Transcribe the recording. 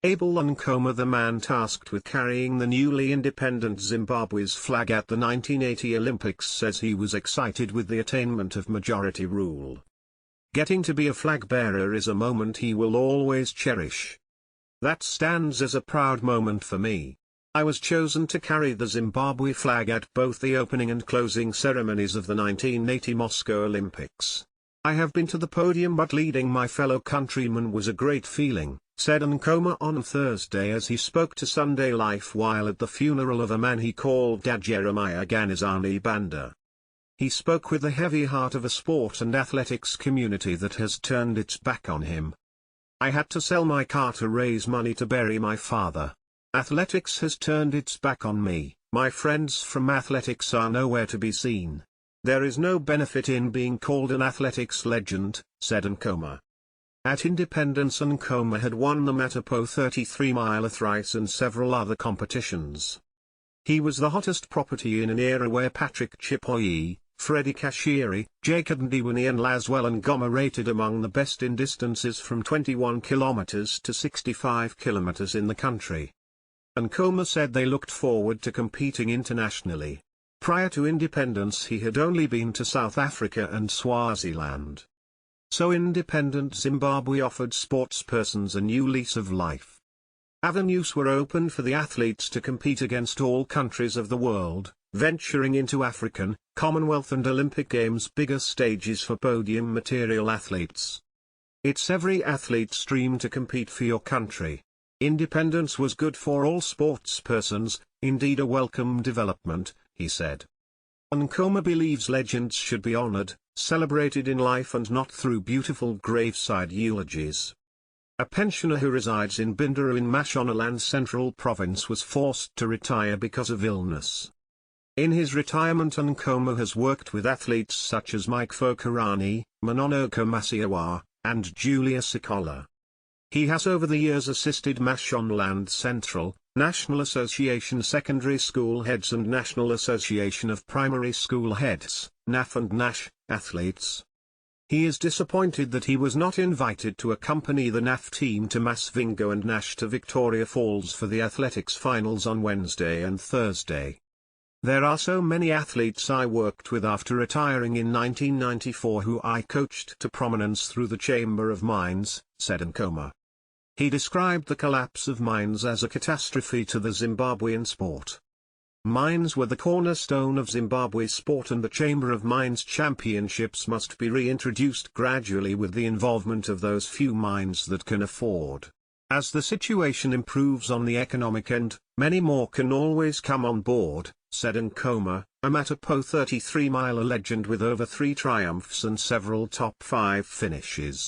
Abel Nkhoma, the man tasked with carrying the newly independent Zimbabwe's flag at the 1980 Olympics, says he was excited with the attainment of majority rule. Getting to be a flag bearer is a moment he will always cherish. That stands as a proud moment for me. I was chosen to carry the Zimbabwe flag at both the opening and closing ceremonies of the 1980 Moscow Olympics. I have been to the podium, but leading my fellow countrymen was a great feeling, said Nkhoma on Thursday as he spoke to Sunday Life while at the funeral of a man he called Dad, Jeremiah Ganizani Banda. He spoke with the heavy heart of a sport and athletics community that has turned its back on him. I had to sell my car to raise money to bury my father. Athletics has turned its back on me. My friends from athletics are nowhere to be seen. There is no benefit in being called an athletics legend, said Nkhoma. At Independence, Nkhoma had won the Matapo 33-mile thrice and several other competitions. He was the hottest property in an era where Patrick Chipoye, Freddie Kashiri, Jacob Ndiwani and Laswell Ngoma rated among the best in distances from 21 kilometers to 65 kilometers in the country. Nkhoma said they looked forward to competing internationally. Prior to independence he had only been to South Africa and Swaziland. So independent Zimbabwe offered sportspersons a new lease of life. Avenues were opened for the athletes to compete against all countries of the world, venturing into African, Commonwealth and Olympic Games bigger stages for podium material athletes. It's every athlete's dream to compete for your country. Independence was good for all sportspersons, indeed a welcome development, he said. Nkhoma believes legends should be honored, celebrated in life and not through beautiful graveside eulogies. A pensioner who resides in Bindara in Mashonaland Central Province was forced to retire because of illness. In his retirement, Nkhoma has worked with athletes such as Mike Fokarani, Mononoka Masiawa, and Julia Sikola. He has over the years assisted Mashonaland Central, National Association Secondary School Heads and National Association of Primary School Heads, NAF and NASH, athletes. He is disappointed that he was not invited to accompany the NAF team to Masvingo and NASH to Victoria Falls for the athletics finals on Wednesday and Thursday. There are so many athletes I worked with after retiring in 1994 who I coached to prominence through the Chamber of Mines, said Nkhoma. He described the collapse of mines as a catastrophe to the Zimbabwean sport. Mines were the cornerstone of Zimbabwe sport, and the Chamber of Mines Championships must be reintroduced gradually with the involvement of those few mines that can afford. As the situation improves on the economic end, many more can always come on board, said Nkhoma, a Matapo 33-mile legend with over 3 triumphs and several top 5 finishes.